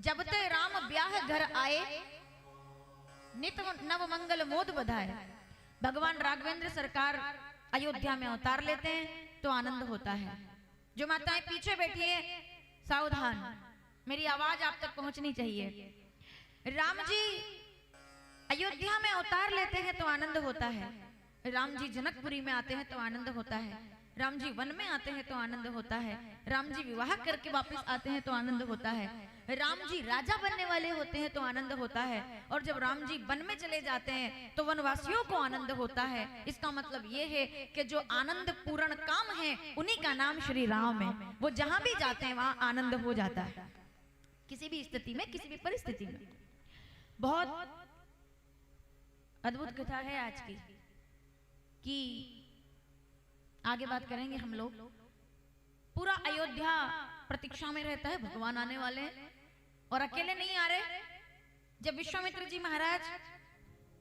जब ते राम ब्याह घर आए, नित नव मंगल मोद बधाए। भगवान राघवेंद्र सरकार अयोध्या में अवतार लेते हैं तो आनंद होता है। जो माताएं पीछे बैठी है सावधान, मेरी आवाज आप तक पहुंचनी चाहिए। राम जी अयोध्या में अवतार लेते हैं तो आनंद होता है। राम जी जनकपुरी में आते हैं तो आनंद होता है। राम जी वन में आते हैं तो आनंद होता है। राम जी विवाह करके वापस आते हैं तो आनंद होता है। राम जी राजा बनने वाले होते हैं तो आनंद होता है। और जब राम जी वन में चले जाते हैं तो वनवासियों को आनंद होता है। इसका मतलब ये है कि जो आनंद पूर्ण काम है उन्हीं का नाम श्री राम है। वो जहां भी जाते हैं वहां आनंद हो जाता है, किसी भी स्थिति में, किसी भी परिस्थिति में। बहुत अद्भुत कथा है आज की, कि आगे बात करेंगे हम लोग। पूरा अयोध्या प्रतीक्षा में रहता है, भगवान आने वाले हैं और अकेले नहीं आ रहे। जब विश्वामित्र जी महाराज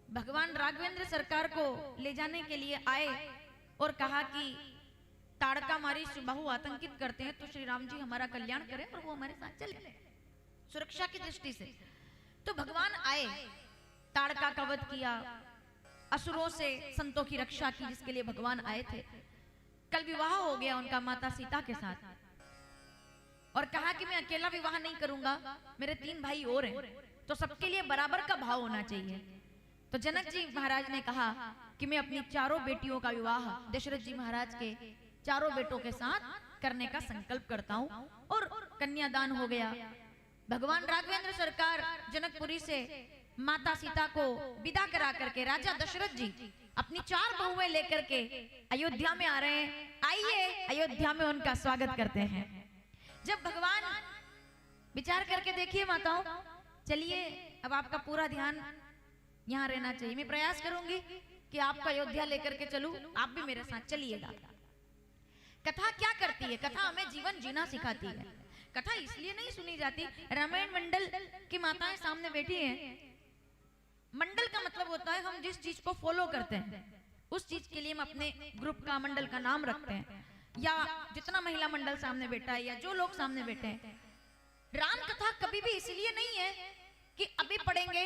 भगवान राघवेंद्र सरकार को ले जाने के लिए आए और कहा कि ताड़का मारी सुबाहु आतंकित करते हैं तो श्री राम जी हमारा कल्याण करें और वो हमारे साथ चले सुरक्षा की दृष्टि से, तो भगवान आए, ताड़का का वध किया, असुरों से संतों की रक्षा की, जिसके लिए भगवान आए थे। कल विवाह हो गया उनका माता सीता के साथ और कहा कि मैं अकेला विवाह नहीं करूंगा, मेरे 3 भाई और हैं, तो सबके लिए बराबर का भाव होना चाहिए। तो जनक जी महाराज ने कहा कि मैं अपनी 4 बेटियों का विवाह दशरथ जी महाराज के 4 बेटों के साथ करने का संकल्प करता हूं, और कन्यादान हो गया। भगवान राघवेंद्र सरकार जनकपुरी से माता सीता को विदा करा करके राजा दशरथ जी अपनी 4 बहुएं लेकर के अयोध्या में आ रहे हैं। आइए अयोध्या में उनका स्वागत करते हैं। जब भगवान विचार करके देखिए माताओं, चलिए अब आपका पूरा ध्यान यहाँ रहना चाहिए। मैं प्रयास करूंगी कि आपको अयोध्या लेकर के चलूं, आप भी मेरे साथ चलिएगा। कथा क्या करती है? कथा हमें जीवन जीना सिखाती है। कथा इसलिए नहीं सुनी जाती, रामायण मंडल की माताएं सामने बैठी हैं। मंडल का मतलब होता है हम जिस चीज को फॉलो करते हैं उस चीज के लिए हम अपने ग्रुप का, मंडल का नाम रखते हैं, या जितना महिला मंडल सामने बैठा है या जो लोग सामने बैठे हैं। राम कथा कभी भी इसलिए नहीं है कि अभी पढ़ेंगे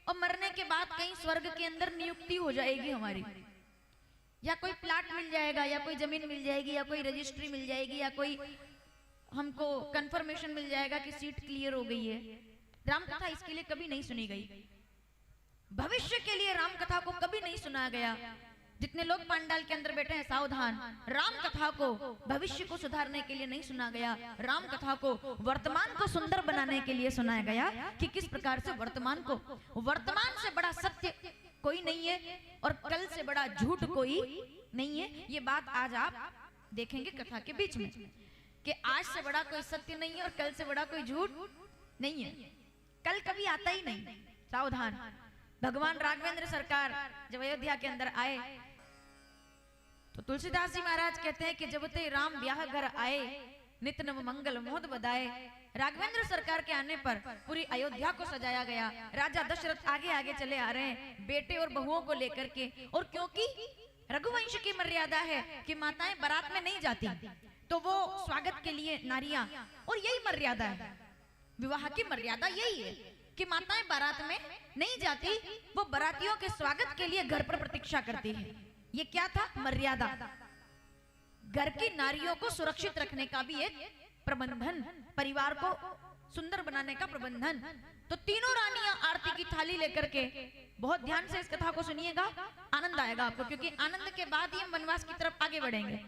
और मरने के बाद कहीं स्वर्ग के अंदर नियुक्ति हो जाएगी हमारी, या कोई प्लाट मिल जाएगा, या कोई जमीन मिल जाएगी, या कोई रजिस्ट्री मिल जाएगी, या कोई हमको कंफर्मेशन मिल जाएगा कि सीट क्लियर हो गई है। राम कथा इसके लिए कभी नहीं सुनी गई। भविष्य के लिए राम कथा को कभी नहीं सुना गया। जितने लोग पंडाल के अंदर बैठे हैं सावधान, राम कथा को भविष्य को सुधारने के लिए नहीं सुना गया। राम कथा को वर्तमान को सुंदर बनाने के लिए सुनाया गया कि किस प्रकार से वर्तमान से बड़ा सत्य कोई नहीं है और कल से बड़ा झूठ कोई नहीं है। ये बात आज आप देखेंगे कथा के बीच में कि आज से बड़ा कोई सत्य नहीं है और कल से बड़ा कोई झूठ नहीं है। कल कभी आता ही नहीं, सावधान। भगवान राघवेंद्र सरकार जब अयोध्या के अंदर आए तो तुलसीदास जी महाराज कहते हैं कि जब ते राम ब्याह घर आए, नित नव मंगल मोद बधाए। राघवेंद्र सरकार के आने पर पूरी अयोध्या को सजाया गया। राजा दशरथ आगे आगे चले आ रहे हैं बेटे और बहुओं को लेकर के, और क्योंकि रघुवंश की मर्यादा है कि माताएं बारात में नहीं जाती, तो वो स्वागत के लिए नारियां, और यही मर्यादा है, विवाह की मर्यादा यही है कि माताएं बारात में नहीं जाती, वो बारातियों के स्वागत के लिए घर पर प्रतीक्षा करती है। ये क्या था? मर्यादा। घर की नारियों को सुरक्षित रखने का भी एक प्रबंधन, परिवार को सुंदर बनाने का प्रबंधन। तो तीनों रानियां आरती की थाली लेकर के, बहुत ध्यान से इस कथा को सुनिएगा, आनंद आएगा आपको, क्योंकि आनंद के बाद ही हम वनवास की तरफ आगे बढ़ेंगे।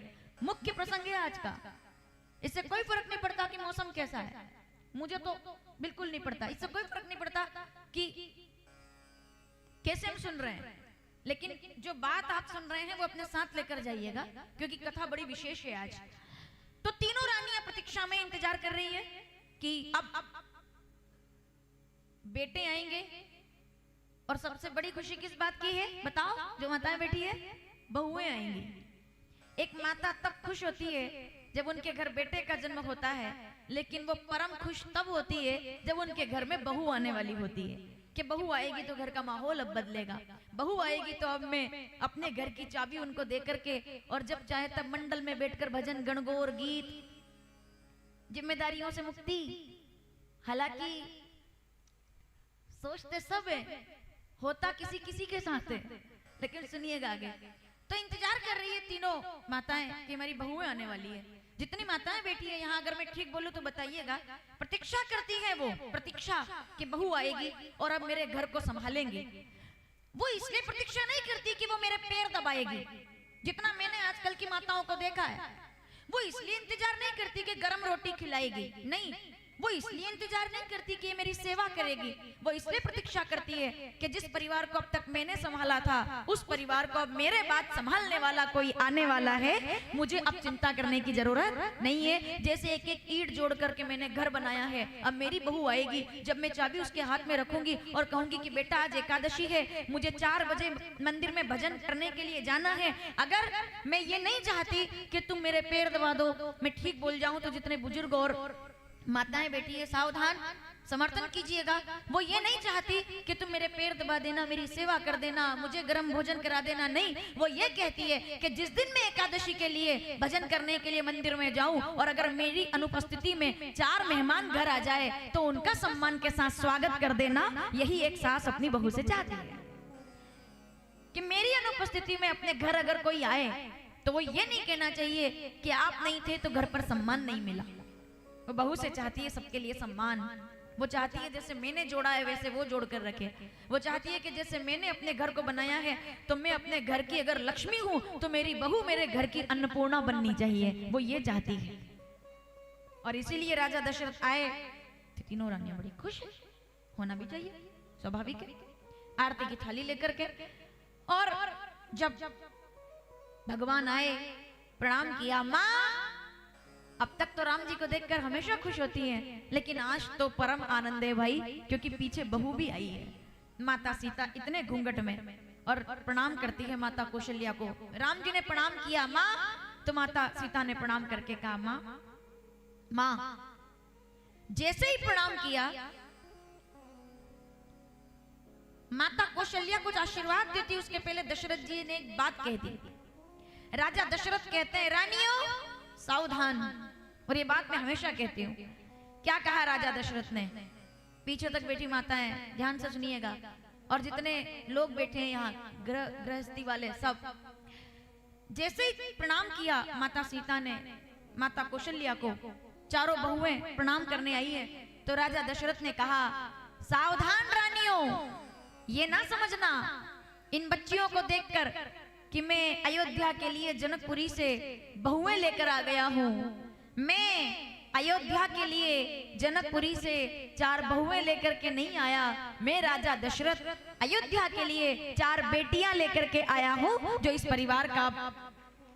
मुख्य प्रसंग है आज का। इससे कोई फर्क नहीं पड़ता कि मौसम कैसा है, मुझे तो बिल्कुल नहीं पड़ता, इससे कोई फर्क नहीं पड़ता कि कैसे हम सुन रहे हैं, लेकिन जो बात आप सुन रहे हैं वो अपने साथ लेकर जाइएगा, क्योंकि कथा बड़ी विशेष है आज। तो तीनों रानियां प्रतीक्षा में इंतजार कर रही है कि अब बेटे आएंगे। और सबसे बड़ी खुशी किस बात की है बताओ? जो माताएं बैठी है, बहुएं आएंगी। एक माता तब खुश होती है जब उनके घर बेटे का जन्म होता है, लेकिन वो परम खुश तब होती है जब उनके घर में बहू आने वाली होती है कि बहू आएगी तो घर का माहौल अब बदलेगा, बहू आएगी तो अब मैं अपने घर की चाबी उनको दे करके, और जब चाहे तब मंडल में बैठकर भजन गणगौर गीत, जिम्मेदारियों से मुक्ति। हालांकि सोचते सब है, होता किसी किसी के साथ है, लेकिन सुनिएगा आगे। तो इंतजार कर रही है तीनों माताएं कि हमारी बहुएं आने वाली है। जितनी माताएं बैठी है यहाँ, अगर मैं ठीक बोलूं तो बताइएगा, प्रतीक्षा करती है वो, प्रतीक्षा कि बहू आएगी और अब मेरे घर को संभालेंगी। वो इसलिए प्रतीक्षा नहीं करती कि वो मेरे पैर दबाएगी, जितना मैंने आजकल की माताओं को देखा है। वो इसलिए इंतजार नहीं करती कि गरम रोटी खिलाएगी, नहीं। वो इसलिए इंतजार नहीं करती कि ये मेरी सेवा करेगी। वो इसलिए प्रतीक्षा करती है कि जिस परिवार को अब तक मैंने संभाला था, उस परिवार को अब मेरे बाद संभालने वाला कोई आने वाला है, मुझे अब चिंता करने की जरूरत नहीं है। जैसे एक एक ईंट जोड़ करके मैंने घर बनाया है, अब मेरी बहू आएगी, जब मैं चाबी उसके हाथ में रखूंगी और कहूंगी कि बेटा आज एकादशी है, मुझे 4 बजे मंदिर में भजन करने के लिए जाना है। अगर मैं ये नहीं चाहती कि तुम मेरे पैर दबा दो, मैं ठीक बोल जाऊं तो जितने बुजुर्ग और माताएं बैठी है सावधान समर्थन कीजिएगा। वो ये नहीं चाहती कि तुम मेरे पैर दबा देना, मेरी सेवा कर देना, मुझे गर्म भोजन करा देना, नहीं। वो ये कहती है कि जिस दिन मैं एकादशी के लिए भजन करने के लिए मंदिर में जाऊं और अगर मेरी अनुपस्थिति में 4 मेहमान घर आ जाए तो उनका सम्मान के साथ स्वागत कर देना। यही एक सास अपनी बहू से चाहती है कि मेरी अनुपस्थिति में अपने घर अगर कोई आए तो वो ये नहीं कहना चाहिए कि आप नहीं थे तो घर पर सम्मान नहीं मिला। वो बहू से चाहती है सबके लिए सम्मान। वो चाहती है जैसे मैंने जोड़ा है वैसे वो जोड़ कर रखे। वो चाहती है कि जैसे मैंने अपने घर को बनाया है तो मैं अपने घर की अगर लक्ष्मी हूं तो मेरी बहू मेरे घर की अन्नपूर्णा बननी चाहिए। वो ये चाहती है और इसीलिए राजा दशरथ आए। तीनों रानियां बड़ी खुश होना भी चाहिए, स्वाभाविक है। आरती की थाली लेकर के और जब भगवान आए प्रणाम किया। माँ अब तक तो राम जी को देखकर हमेशा खुश होती हैं, लेकिन आज तो परम आनंद है भाई, क्योंकि पीछे बहू भी आई है। माता सीता इतने घूंघट में और प्रणाम करती है माता कौशल्या को। राम जी ने प्रणाम किया माँ, तो माता सीता ने प्रणाम करके कहा माँ। माँ जैसे ही प्रणाम किया, माता कौशल्या कुछ आशीर्वाद देती, उसके पहले दशरथ जी ने एक बात कह दी। राजा दशरथ कहते हैं रानियों सावधान, और ये बात मैं हमेशा कहती हूँ। क्या कहा राजा दशरथ ने? पीछे तक बैठी माताएं ध्यान से सुनिएगा, और जितने लोग बैठे हैं यहाँ गृहस्थी वाले सब, जैसे ही प्रणाम किया माता सीता ने माता कौशल्या को, चारों बहुएं प्रणाम करने आई है, तो राजा दशरथ ने कहा सावधान रानियों, ये ना समझना इन बच्चियों को देखकर कि मैं अयोध्या के लिए जनकपुरी से बहुएं लेकर आ गया हूँ। मैं अयोध्या के लिए जनकपुरी से 4 बहुएं लेकर के नहीं आया। मैं राजा दशरथ अयोध्या के लिए 4 बेटियां लेकर के आया हूँ जो इस परिवार का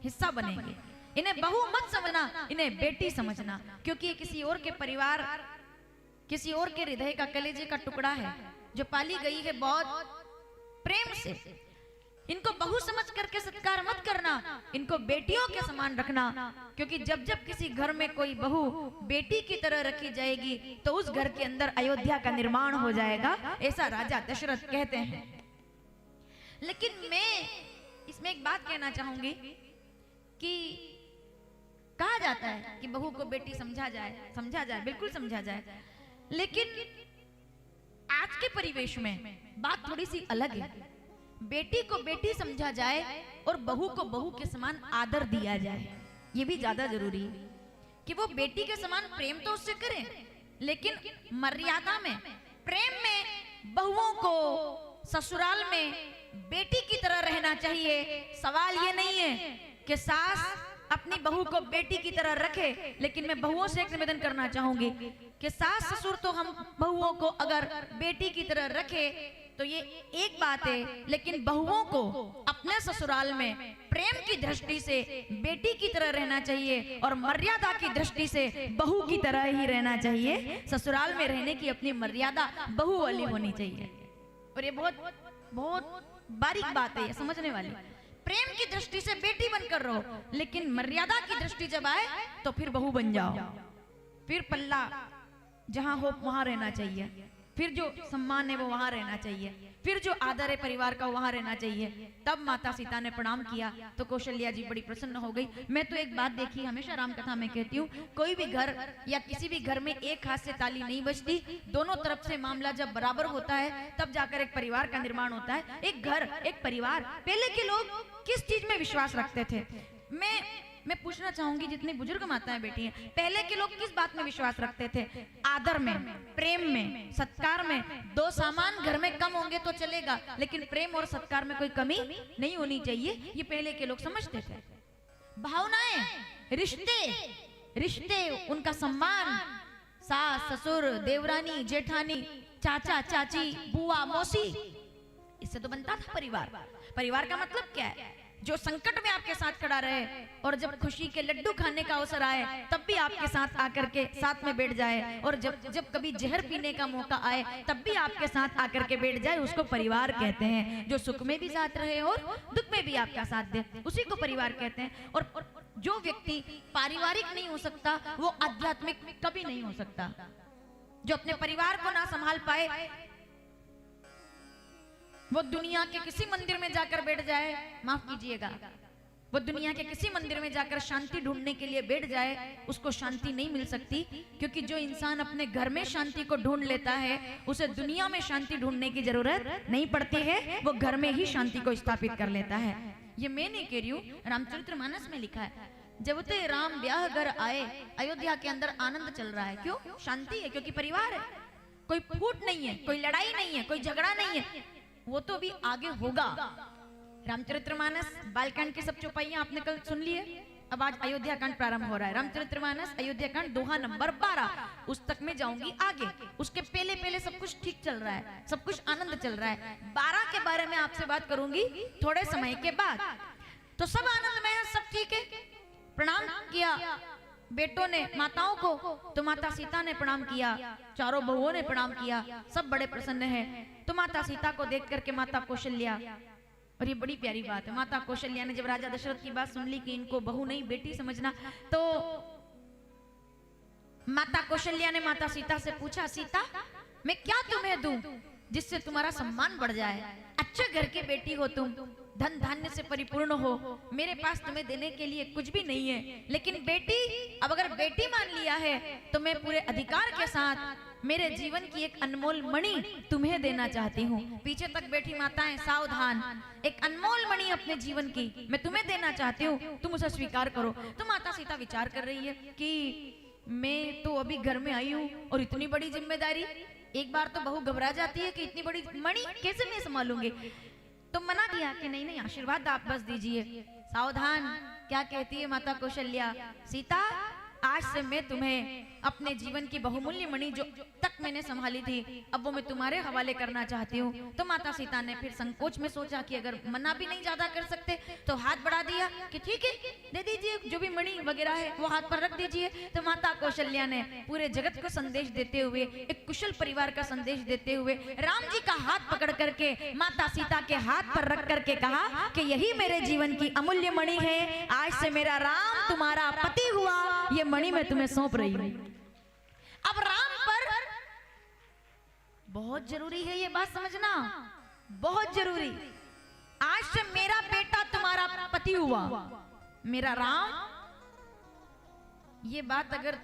हिस्सा बनेंगे। इन्हें बहू मत समझना, इन्हें बेटी समझना, क्योंकि ये किसी और के परिवार, किसी और के हृदय का, कलेजे का टुकड़ा है जो पाली गई है बहुत प्रेम से। इनको बहू समझ करके सत्कार मत करना, इनको बेटियों के समान रखना, क्योंकि जब जब किसी घर में कोई बहू बेटी की तरह रखी जाएगी तो उस घर के अंदर अयोध्या का निर्माण हो जाएगा, ऐसा राजा दशरथ कहते हैं। लेकिन मैं इसमें एक बात कहना चाहूंगी कि कहा जाता है कि बहू को बेटी समझा जाए, बिल्कुल समझा जाए, लेकिन आज के परिवेश में बात थोड़ी सी अलग है। बेटी को बेटी समझा जाए और बहू को बहू के समान आदर दिया जाए, ये भी ज्यादा जरूरी है कि वो बेटी के समान प्रेम तो उससे करें, लेकिन मर्यादा में, प्रेम में। बहुओं को ससुराल में बेटी की तरह रहना चाहिए। सवाल ये नहीं है कि सास अपनी बहू को बेटी की तरह रखे, लेकिन मैं बहुओं से एक निवेदन करना चाहूंगी कि सास ससुर तो हम बहुओं को अगर बेटी की तरह रखे तो ये एक बात है, लेकिन बहुओं को अपने ससुराल में प्रेम की दृष्टि से बेटी की तरह रहना चाहिए और मर्यादा की दृष्टि से बहू की तरह ही रहना चाहिए। ससुराल में रहने की अपनी मर्यादा बहू वाली होनी चाहिए, और ये बहुत बहुत बारीक बात है, ये समझने वाली। प्रेम की दृष्टि से बेटी बनकर रहो, लेकिन मर्यादा की दृष्टि जब आए तो फिर बहू बन जाओ। फिर पल्ला जहां हो वहां रहना चाहिए, फिर जो सम्मान है वो वहां रहना चाहिए। फिर जो आदर है परिवार का वहां रहना चाहिए। तब माता सीता ने प्रणाम किया तो कौशल्या जी बड़ी प्रसन्न हो गई। मैं तो एक बात देखी, हमेशा रामकथा में कहती हूँ, कोई भी घर या किसी भी घर में एक हाथ से ताली नहीं बजती, दोनों तरफ से मामला जब बराबर होता है तब जाकर एक परिवार का निर्माण होता है। एक घर, एक परिवार। पहले के लोग किस चीज में विश्वास रखते थे? मैं पूछना चाहूंगी, जितनी बुजुर्ग माताएं बैठी हैं, पहले के लोग किस बात में विश्वास रखते थे? आदर में, प्रेम में, सत्कार में। दो सामान घर में कम होंगे तो चलेगा, लेकिन प्रेम और सत्कार में कोई कमी नहीं होनी चाहिए, ये पहले के लोग समझते थे। भावनाएं, रिश्ते, उनका सम्मान, सास ससुर, देवरानी जेठानी, चाचा चाची, बुआ मौसी, इससे तो बनता था परिवार। परिवार का मतलब क्या है? जो संकट में आपके साथ खड़ा रहे और जब खुशी के लड्डू खाने का अवसर आए तब भी आपके साथ आकर के साथ में बैठ जाए, और जब कभी जहर पीने का मौका आए तब भी आपके साथ आकर के बैठ जाए, उसको परिवार कहते हैं। जो सुख में भी साथ रहे और दुख में भी आपका साथ दे, उसी को परिवार कहते हैं। और जो व्यक्ति पारिवारिक नहीं हो सकता वो आध्यात्मिक कभी नहीं हो सकता। जो अपने परिवार को ना संभाल पाए वो दुनिया के किसी मंदिर में जाकर बैठ जाए, माफ कीजिएगा, वो दुनिया के किसी मंदिर में जाकर शांति ढूंढने के लिए बैठ जाए, उसको शांति नहीं मिल सकती। क्योंकि जो इंसान अपने घर में शांति को ढूंढ लेता है उसे दुनिया में शांति ढूंढने की जरूरत नहीं पड़ती है, वो घर में ही शांति को स्थापित कर लेता है। ये मैं नहीं कह रही हूँ, रामचरितमानस में लिखा है। जब ते राम ब्याह घर आए, अयोध्या के अंदर आनंद चल रहा है। क्यों? शांति है, क्योंकि परिवार है, कोई फूट नहीं है, कोई लड़ाई नहीं है, कोई झगड़ा नहीं है, वो तो भी आगे होगा। रामचरितमानस बालकांड की सब चौपाइयां आपने कल सुन ली है, अब आज अयोध्या कांड प्रारंभ हो रहा है। रामचरितमानस अयोध्या कांड दोहा नंबर 12, उस तक में जाऊंगी आगे। उसके पहले सब कुछ ठीक चल रहा है, सब कुछ आनंद चल रहा है। 12 के बारे में आपसे बात करूंगी थोड़े समय के बाद। तो सब आनंद में है, सब ठीक है। प्रणाम किया बेटों ने माताओं को, तो माता सीता ने प्रणाम किया, चारों बहुओं ने प्रणाम किया, सब बड़े प्रसन्न हैं। तो माता सीता को देख करके माता कौशल्या, और ये बड़ी प्यारी बात है, माता कौशल्या ने जब राजा दशरथ की बात सुन ली कि इनको बहू नहीं बेटी समझना, तो माता कौशल्या ने माता सीता से पूछा, सीता मैं क्या तुम्हें दूं जिससे तुम्हारा सम्मान बढ़ जाए? अच्छे घर की बेटी हो तुम, धन धान्य से परिपूर्ण हो, मेरे पास तुम्हें देने के लिए कुछ भी नहीं है, लेकिन बेटी, अब अगर बेटी मान लिया है तो मैं पूरे अधिकार के साथ मेरे जीवन की एक अनमोल मणि तुम्हें देना चाहती हूँ। पीछे तक बैठी माताएं सावधान, एक अनमोल मणि अपने जीवन की मैं तुम्हें देना चाहती हूँ, तुम उसे स्वीकार करो। तो माता सीता विचार कर रही है कि मैं तो अभी घर में आई हूँ और इतनी बड़ी जिम्मेदारी, एक बार तो बहू घबरा जाती है कि इतनी बड़ी मणि कैसे मैं संभालूंगी। तो मना किया कि नहीं नहीं, आशीर्वाद आप बस दीजिए। सावधान, क्या कहती है माता कौशल्या, सीता आज से मैं तुम्हें अपने जीवन की बहुमूल्य मणि जो तक मैंने संभाली थी, अब वो मैं तुम्हारे हवाले करना चाहती हूँ। तो माता सीता ने फिर संकोच में सोचा कि अगर मना भी नहीं ज्यादा कर सकते तो हाथ बढ़ा दिया कि ठीक है दे दीजिए, जो भी मणि वगैरह है वो हाथ पर रख दीजिए। तो माता कौशल्या ने पूरे जगत को संदेश देते हुए, एक कुशल परिवार का संदेश देते हुए राम जी का हाथ पकड़ करके माता सीता के हाथ पर रख करके कहा कि यही मेरे जीवन की अमूल्य मणि है, आज से मेरा राम तुम्हारा पति हुआ, ये मणि मैं तुम्हें सौंप रही हूं। अब राम पर बहुत जरूरी है ये बात समझना, बहुत जरूरी। आज से मेरा बेटा तुम्हारा पति हुआ, मेरा राम। ये बात अगर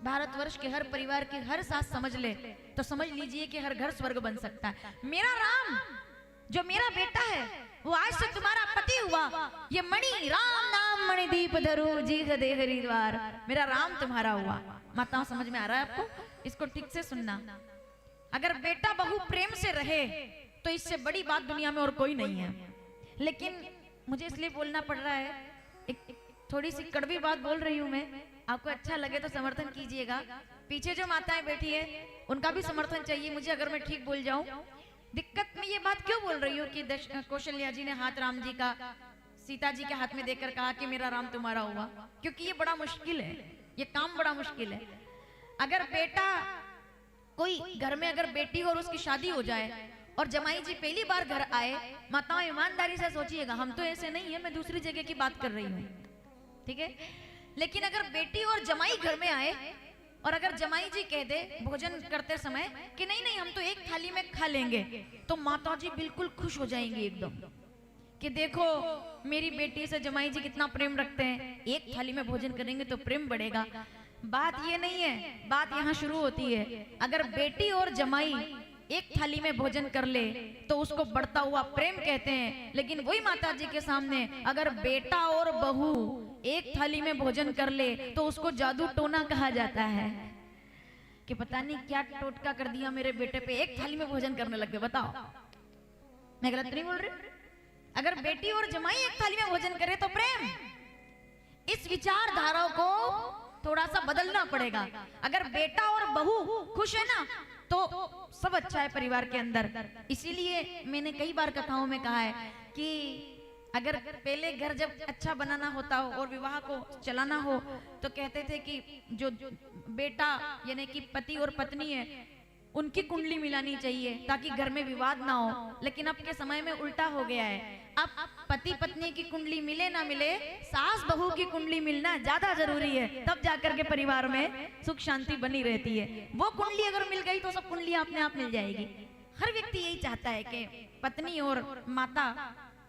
भारतवर्ष के हर परिवार की हर सास समझ ले तो समझ लीजिए कि हर घर स्वर्ग बन सकता है। मेरा राम जो मेरा बेटा है वो आज से तुम्हारा पति हुआ, ये मणि राम नाम मणि दीप धरो जी हृदय हरिद्वार, मेरा राम तुम्हारा हुआ। माताओं समझ में आ रहा है आपको? इसको ठीक से सुनना। अगर बेटा बहू प्रेम से रहे तो इससे बड़ी बात दुनिया में और कोई नहीं है। लेकिन मुझे इसलिए बोलना पड़ रहा है, एक थोड़ी सी कड़वी बात बोल रही हूं मैं, आपको अच्छा लगे तो समर्थन कीजिएगा। पीछे जो माताएं बैठी है उनका भी समर्थन चाहिए मुझे अगर मैं ठीक बोल जाऊं। दिक्कत में ये बात क्यों बोल रही हूँ कि कौशल्या जी ने हाथ राम जी का सीता जी के हाथ में देकर कहा कि मेरा राम तुम्हारा हुआ, क्योंकि ये बड़ा मुश्किल है, ये काम बड़ा मुश्किल है। अगर बेटा, कोई घर में अगर बेटी और उसकी शादी हो जाए और जमाई जी पहली बार घर आए, माताओं ईमानदारी से सोचिएगा, हम तो ऐसे नहीं है, मैं दूसरी जगह की बात कर रही हूँ, ठीक है। लेकिन अगर बेटी और जमाई घर में आए और अगर जमाई जी कह दे भोजन करते समय कि नहीं नहीं हम तो एक थाली में खा लेंगे, तो माता जी बिल्कुल खुश हो जाएंगी एकदम कि देखो मेरी बेटी से जमाई जी कितना प्रेम रखते हैं, एक थाली में भोजन करेंगे तो प्रेम बढ़ेगा। बात ये नहीं है, बात यहाँ शुरू होती है। अगर बेटी और जमाई एक थाली में भोजन कर ले तो उसको बढ़ता हुआ प्रेम कहते हैं, लेकिन वही माता जी के सामने अगर बेटा और बहू एक थाली में भोजन कर ले तो उसको जादू टोना कहा जाता है कि पता नहीं क्या टोटका कर दिया मेरे बेटे पे, एक थाली में भोजन करने लग गए। बताओ मैं गलत नहीं बोल रही? अगर बेटी और जमाई एक थाली में भोजन करे तो प्रेम, इस विचारधारा को थोड़ा सा बदलना पड़ेगा। अगर बेटा और बहू खुश है ना तो सब अच्छा है परिवार के अंदर। इसीलिए मैंने कई बार कथाओं में कहा है कि अगर पहले घर जब अच्छा बनाना होता हो और विवाह को चलाना हो तो कहते थे कि जो बेटा यानी कि पति और पत्नी है उनकी कुंडली मिलानी चाहिए ताकि घर में विवाद ना हो। लेकिन अब के समय में उल्टा हो गया है, अब पति पत्नी की कुंडली मिले ना मिले, सास बहू की कुंडली मिलना ज्यादा जरूरी है, तब जाकर के परिवार में सुख शांति बनी रहती है। वो कुंडली अगर मिल गई तो सब कुंडलियां अपने आप मिल जाएगी। हर व्यक्ति यही चाहता है कि पत्नी और माता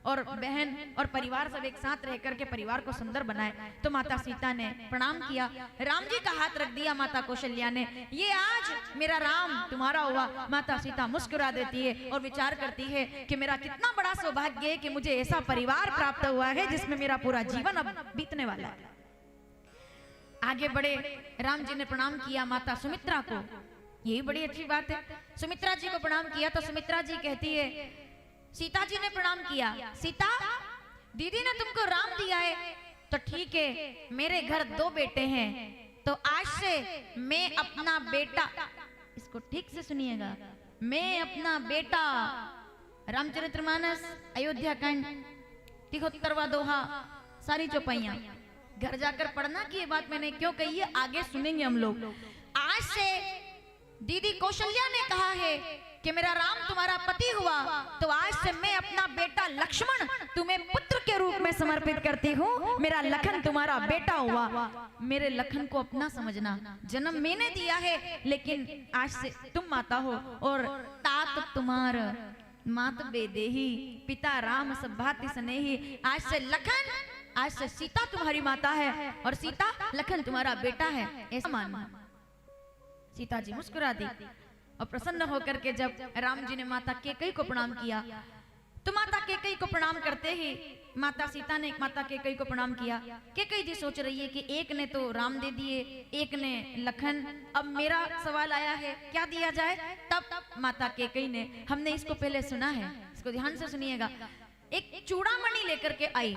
और बहन और परिवार सब एक साथ रह करके परिवार को सुंदर बनाए। तो माता सीता ने प्रणाम किया, राम जी का हाथ रख दिया माता कौशल्या ने, ये आज मेरा राम तुम्हारा हुआ। माता सीता मुस्कुरा देती है और विचार करती है कि मेरा कितना बड़ा सौभाग्य है कि मुझे ऐसा परिवार प्राप्त हुआ है जिसमें मेरा पूरा जीवन अब बीतने वाला है। आगे बढ़े, राम जी ने प्रणाम किया माता सुमित्रा को, यही बड़ी अच्छी बात है। सुमित्रा जी को प्रणाम किया तो सुमित्रा जी कहती है, सीता जी ने प्रणाम किया, सीता दीदी ने तुमको राम दिया है तो ठीक है, मेरे घर 2 बेटे हैं तो आज से मैं अपना बेटा, इसको ठीक से सुनिएगा, मैं अपना बेटा रामचरितमानस, अयोध्या कांड, 73वां दोहा, सारी चौपाइयां घर जाकर पढ़ना कि ये बात मैंने क्यों कही है, आगे सुनेंगे हम लोग। आज से दीदी कौशल्या ने कहा है कि मेरा राम तुम्हारा पति हुआ तो आज से मैं अपना बेटा लक्ष्मण तुम्हें पुत्र के रूप में समर्पित करती हूँ। मेरा लखन तुम्हारा बेटा हुआ, मेरे लखन को अपना समझना। जन्म मैंने दिया है लेकिन आज से तुम माता हो और तात तुम्हारा मात बेदेही, पिता राम सब भांति स्नेही। आज से लखन, आज से सीता तुम्हारी माता है और सीता लखन तुम्हारा बेटा है, ऐसा मानना। सीता जी मुस्कुरा दी और प्रसन्न होकर के जब राम जी ने माता कैकेयी को प्रणाम किया तो माता कैकेयी को प्रणाम करते ही माता सीता ने माता कैकेयी को प्रणाम किया। कैकेयी जी सोच रही है कि एक ने तो राम दे दिए, एक ने लखन, अब मेरा सवाल आया है क्या दिया जाए। तब माता कैकेयी ने, हमने इसको पहले सुना है, इसको ध्यान से सुनिएगा, एक चूड़ामणि लेकर के आई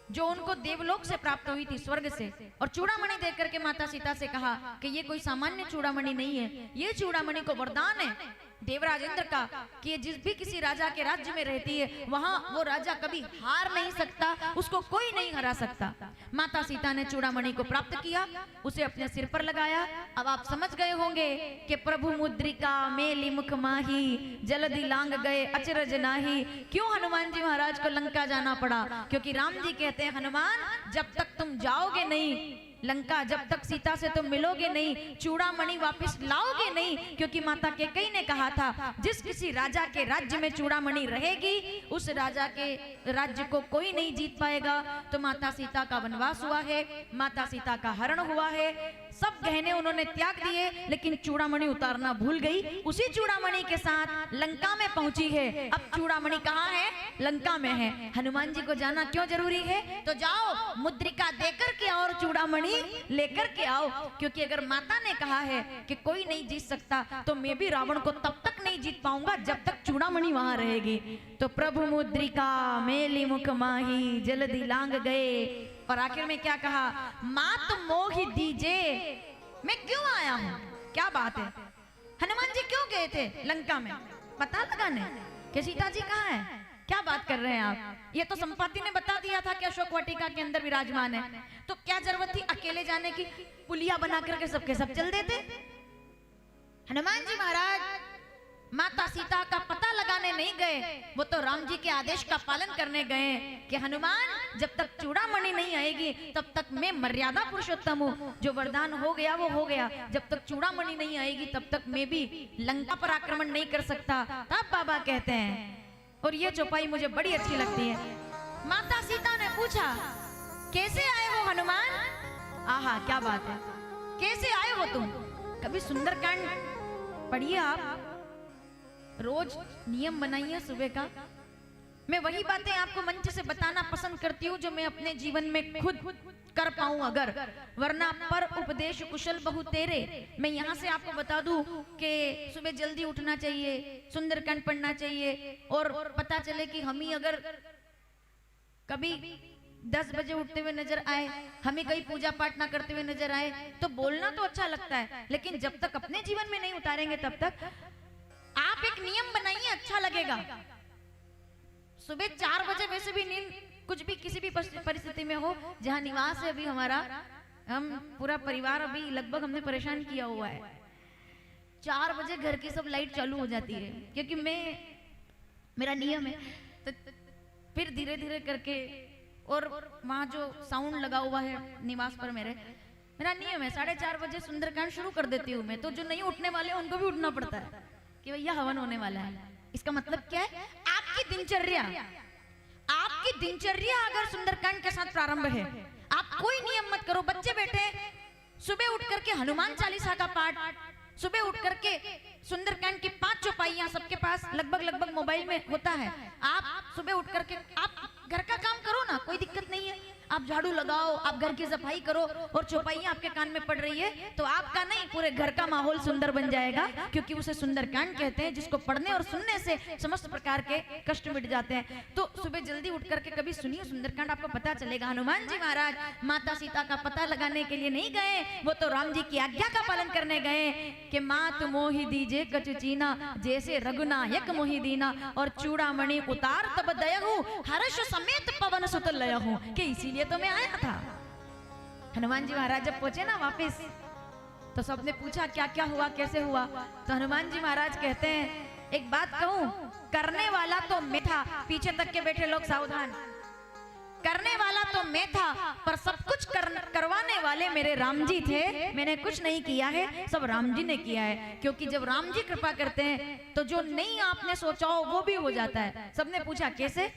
जो उनको देवलोक से प्राप्त हुई थी, स्वर्ग से। और चूड़ामणि देख करके माता सीता से कहा कि ये कोई सामान्य चूड़ामणि नहीं है, ये चूड़ामणि को वरदान है देवराज इंद्र का कि जिस भी किसी राजा के राज्य में रहती है वहां वो राजा कभी हार नहीं सकता, उसको कोई नहीं हरा सकता। माता सीता ने चूड़ामणि को प्राप्त किया, उसे अपने सिर पर लगाया। अब आप समझ गए होंगे कि प्रभु मुद्रिका मेली मुख माही, जल्दी लांग गए अचरज नाही। क्यों हनुमान जी महाराज को लंका जाना पड़ा? क्योंकि राम जी कहते हैं, हनुमान जब तक तुम जाओगे नहीं लंका, जब तक सीता से तुम मिलोगे नहीं, चूड़ामणि वापस लाओगे नहीं, क्योंकि माता कैकेयी ने कहा था जिस किसी राजा के राज्य में चूड़ामणि रहेगी उस राजा के राज्य को कोई नहीं जीत पाएगा। तो माता सीता का वनवास हुआ है, माता सीता का हरण हुआ है, सब गहने उन्होंने त्याग दिए, लेकिन चूड़ामणि उतारना भूल गई। उसी चूड़ामणि के साथ लंका में पहुंची है। अब चूड़ामणि कहाँ है? लंका में है। हनुमान जी को जाना क्यों जरूरी है? तो जाओ मुद्रिका देकर के और चूड़ामणि लेकर के आओ, क्योंकि अगर माता ने कहा है कि कोई नहीं जीत सकता तो मैं भी रावण को तब तक नहीं जीत पाऊंगा जब तक चूड़ामणि वहां रहेगी। तो प्रभु मुद्रिका मेली मुख माही, जल्दी लांग गए। और आखिर में क्या कहा? मात मोहि दीजे, मैं क्यों आया हूं? क्या बात है? हनुमान जी क्यों गए थे लंका में? पता लगाने कि सीता जी कहाँ है? क्या बात कर रहे हैं आप? ये तो संपाति ने बता दिया था कि अशोक वाटिका के अंदर विराजमान है, तो क्या जरूरत थी अकेले जाने की? पुलिया बना करके सबके सब चल देते। हनुमान जी महाराज माता सीता का पता लगाने नहीं गए, वो तो राम जी के आदेश का पालन करने गए कि हनुमान जब तक चूड़ामणि नहीं आएगी तब तक मैं मर्यादा पुरुषोत्तम हूँ, जो वरदान हो गया वो हो गया, जब तक चूड़ामणि नहीं आएगी तब तक मैं भी लंका पर आक्रमण नहीं कर सकता। तब बाबा कहते हैं, और ये चौपाई मुझे बड़ी अच्छी लगती है। माता सीता ने पूछा कैसे आए हो हनुमान? आहा क्या बात है, कैसे आए हो तुम? कभी सुंदरकांड पढ़िए आप, रोज नियम बनाइए सुबह का। मैं वही बातें आपको मंच से बताना पसंद करती हूँ जो मैं अपने जीवन में खुद कर पाऊं अगर, वरना पर उपदेश कुशल बहु तेरे। मैं यहाँ से आपको बता दूं कि सुबह जल्दी उठना चाहिए, सुंदरकांड पढ़ना चाहिए, और पता चले कि हम ही अगर कभी 10 बजे उठते हुए नजर आए, हमें कहीं पूजा पाठ ना करते हुए नजर आए, तो बोलना तो अच्छा लगता है, लेकिन जब तक अपने जीवन में नहीं उतारेंगे तब तक। आप एक नियम बनाइए, अच्छा लगेगा। सुबह 4 बजे वैसे भी नींद, कुछ भी किसी भी परिस्थिति में हो, जहां निवास है अभी हमारा, हम पूरा परिवार अभी लगभग हमने परेशान किया हुआ है। 4 बजे घर की सब लाइट चालू हो जाती है, क्योंकि मेरा नियम है। तो फिर धीरे धीरे करके, और वहाँ जो साउंड लगा हुआ है निवास पर मेरा नियम है 4:30 बजे सुंदरकांड शुरू कर देती हूँ मैं। तो जो नहीं उठने वाले उनको भी उठना पड़ता है कि भैया हवन होने वाला है। इसका मतलब क्या है? आपकी दिनचर्या अगर सुंदरकांड के साथ प्रारंभ है, आप कोई नियम मत करो। बच्चे बैठे सुबह उठ करके हनुमान चालीसा का पाठ, सुबह उठ करके सुंदरकांड की 5 चौपाइयां सबके पास लगभग मोबाइल में होता है। आप सुबह उठ करके आप घर का काम करो ना, कोई दिक्कत नहीं है। आप झाड़ू लगाओ, आप घर की सफाई करो, और चौपाइयां आपके कान में पड़ रही है तो आपका नहीं पूरे घर का माहौल सुंदर बन जाएगा, क्योंकि उसे सुंदरकांड कहते हैं, जिसको पढ़ने और सुनने से समस्त प्रकार के कष्ट मिट जाते हैं। तो सुबह जल्दी उठ करके कभी सुनिए सुंदरकांड, आपको पता चलेगा। हनुमान जी महाराज माता सीता का पता लगाने के लिए नहीं गए, वो तो राम जी की आज्ञा का पालन करने गए कि मात मोहि दीजे कचुचीना, जैसे रघुनायक मोहि दीना, और चूड़ामणि उतार तब दयहु, हर्ष समेत पवन सुत लयहु, कि इसीलिए तो मैं आया था। हनुमान जी महाराज जब पहुंचे ना वापस, तो सबने पूछा क्या क्या हुआ, कैसे हुआ? तो हनुमान जी महाराज कहते हैं, एक बात कहूं, करने वाला तो मैं था, पीछे तक के बैठे लोग सावधान, करने वाला तो मैं था, पर सब कुछ करवाने वाले मेरे राम जी थे। मैंने कुछ नहीं किया है, सब राम जी ने किया है, क्योंकि जब राम जी कृपा करते हैं तो जो नहीं आपने सोचा हो वो भी हो जाता है। सबने पूछा कैसे?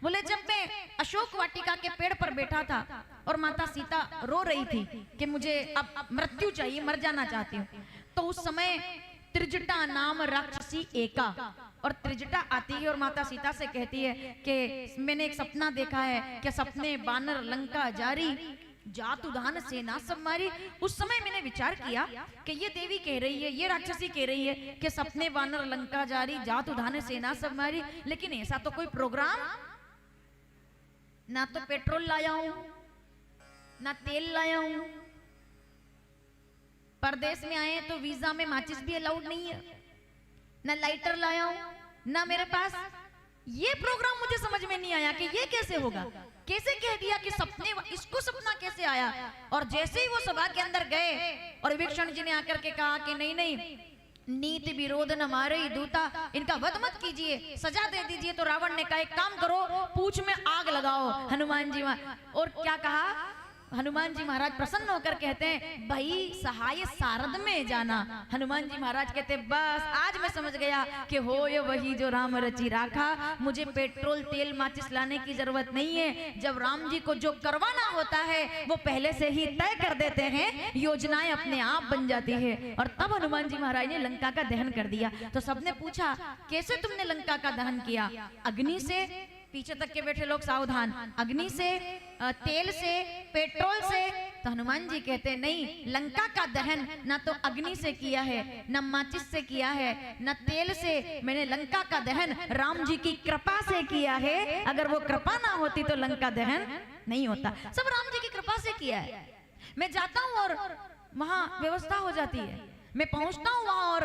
बोले जब मैं अशोक वाटिका के पेड़ पर बैठा था और माता सीता रो रही थी कि मुझे अब मृत्यु चाहिए, मर जाना चाहती हूँ, तो उस समय त्रिजटा नाम राक्षसी एका, और त्रिजटा आती है और माता सीता से कहती है कि मैंने एक सपना देखा है कि सपने बानर लंका जारी, जात उदान सेना सब मारी। उस समय मैंने विचार किया कि ये देवी कह रही है, ये राक्षसी कह रही है कि सपने बानर लंका जारी, जात उदान सेना सब मारी, लेकिन ऐसा तो कोई प्रोग्राम ना, तो पेट्रोल लाया हूं ना तेल लाया हूं, परदेश में आए तो वीजा में माचिस भी अलाउड नहीं है, ना लाइटर लाया हूं, ना मेरे पास। ये प्रोग्राम मुझे समझ में नहीं आया कि ये कैसे होगा, कैसे कह दिया कि सपने, इसको सपना कैसे आया? और जैसे ही वो सभा के अंदर गए और विभीषण जी ने आकर के कहा कि नहीं नहीं, नीति विरोध न मारे दूता, इनका वध मत कीजिए, सजा दे दीजिए। तो रावण ने कहा एक काम करो, पूंछ में आग लगाओ। हनुमान जी और क्या कहा? हनुमान जी महाराज प्रसन्न होकर कहते हैं भाई सहाय सारद में जाना। हनुमान जी महाराज कहते हैं बस आज मैं समझ गया कि हो ये वही जो राम रची राखा, मुझे पेट्रोल तेल माचिस लाने की जरूरत नहीं है। जब राम जी को जो करवाना होता है वो पहले से ही तय कर देते हैं, योजनाएं अपने आप बन जाती है। और तब हनुमान जी महाराज ने लंका का दहन कर दिया। तो सबने पूछा कैसे तुमने लंका का दहन किया? अग्नि से, पीछे तक के बैठे लोग सावधान, अग्नि से, तेल से, पेट्रोल से। तो हनुमान जी कहते नहीं, लंका का दहन ना तो अग्नि से किया है, न माचिस से किया है, न तेल से। मैंने लंका का दहन राम जी की कृपा से किया है। अगर वो कृपा ना होती तो लंका दहन नहीं होता। सब राम जी की कृपा से किया है। मैं जाता हूँ और वहां व्यवस्था हो जाती है, मैं पहुंचता हूँ वहां और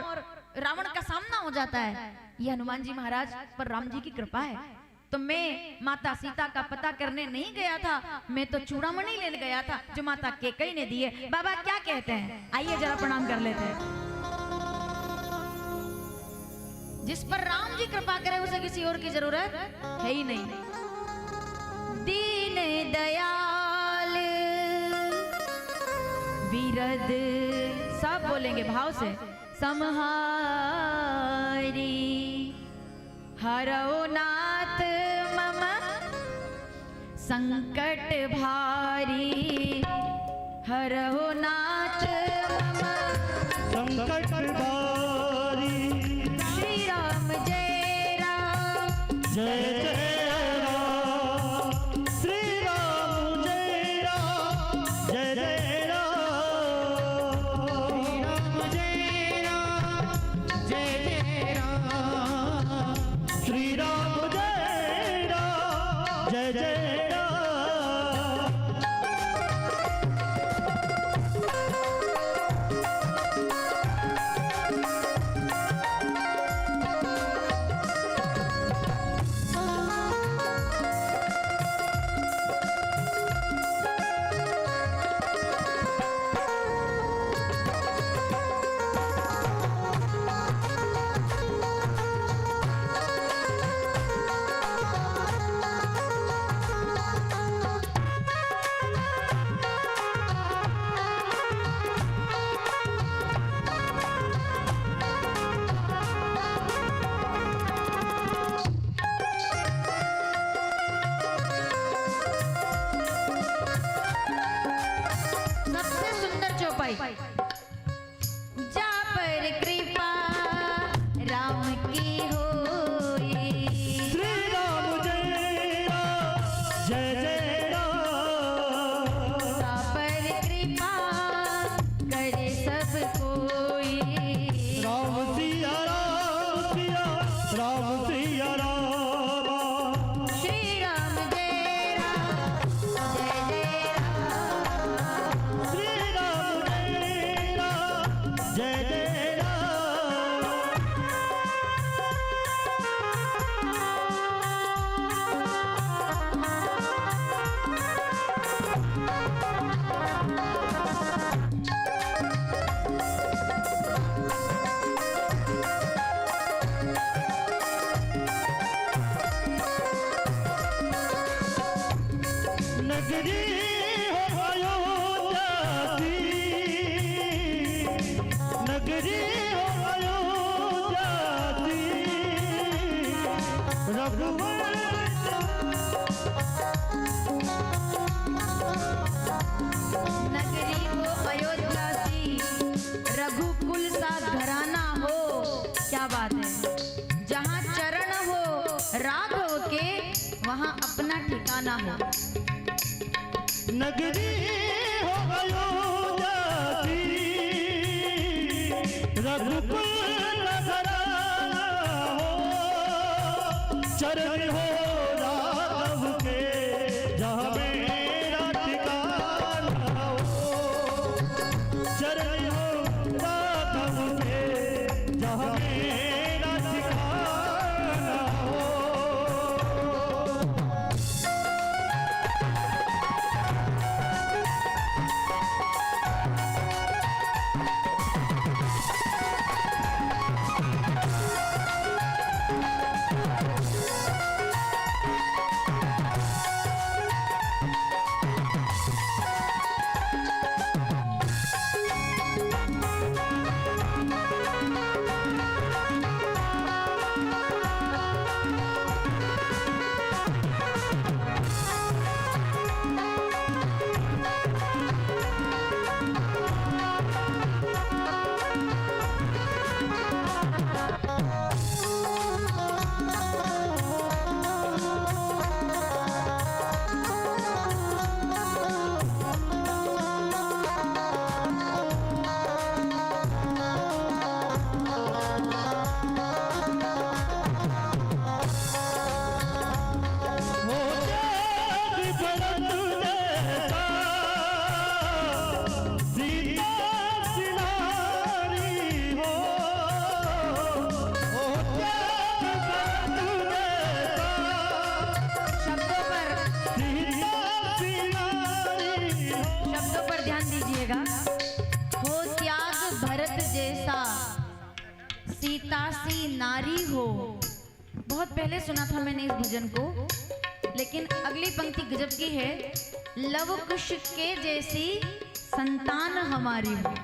रावण का सामना हो जाता है। ये हनुमान जी महाराज पर राम जी की कृपा है। तो मैं माता सीता का पता करने नहीं गया था, मैं तो चूड़ामणि लेने गया था जो माता कैकेयी ने दिए। बाबा क्या कहते हैं, आइए जरा प्रणाम कर लेते हैं। जिस पर राम जी कृपा करे उसे किसी और की जरूरत है ही नहीं। दीन दयाल विरद सब बोलेंगे भाव से। समहारी हरो नाथ मम संकट भारी। हरो नाथ मम संकट भारी। श्री राम जय राम जय जय राम। श्री राम जय राम जय जय राम। श्री राम जय राम जय जय राम। सबसे सुंदर चौपाई। जा पर कृपा राम की होई। श्री राम जय राम जय जय राम। जा पर कृपा करे सब कोई। राम सिया राम सिया राम सिया राम। श्री राम जय राम जय जय राम। श्री राम जय राम जय जय राम। नगरी हो अयोध्या की। नगरी हो अयोध्या की। रघुवर नगरी हो अयोध्या सी, रघुकुल सा घराना हो। क्या बात है। जहाँ चरण हो राघव के वहाँ अपना ठिकाना हो। नगरी हो अयोध्या की। रघुकुल घराना हो। चरण हो राघव के जहाँ मेरा ठिकाना हो। चरण हो राघव के जहाँ मेरा ठिकाना हो। दासी नारी हो। बहुत पहले सुना था मैंने इस भजन को, लेकिन अगली पंक्ति गजब की है। लव कुश के जैसी संतान हमारी हो।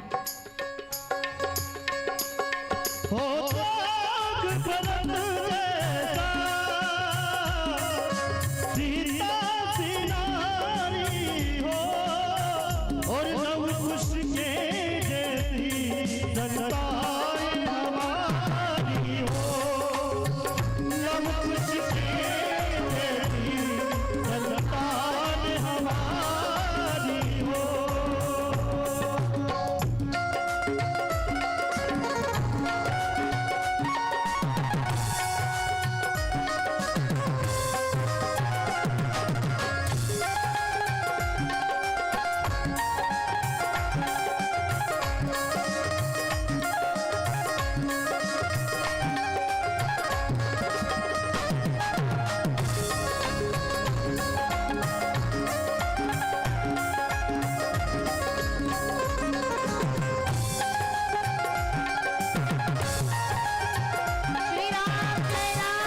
सीता सी नारी हो और लव कुश के जैसी संतान हमारी हो। लव कुश के जैसी संतान हमारी हो। श्री राम जय राम।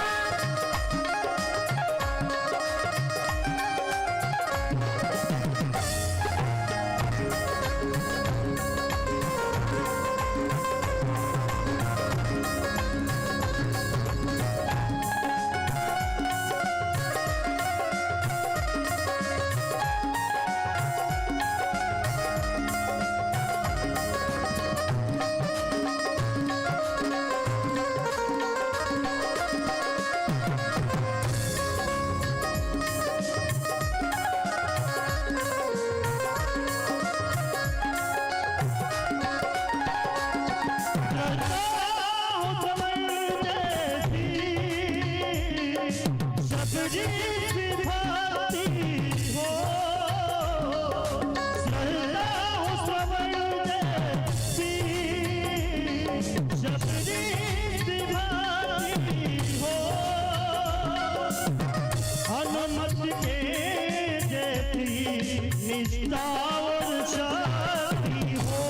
निष्ठा और शक्ति हो।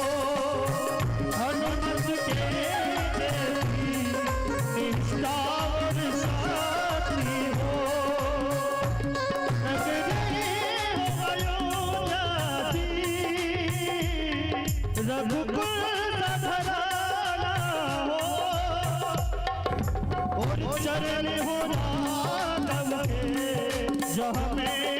हनुमत के जैसी निष्ठा और शक्ति हो। नगरी हो अयोध्या सी, रघुकुल का घराना हो और चरण हो राघव के जहाँ में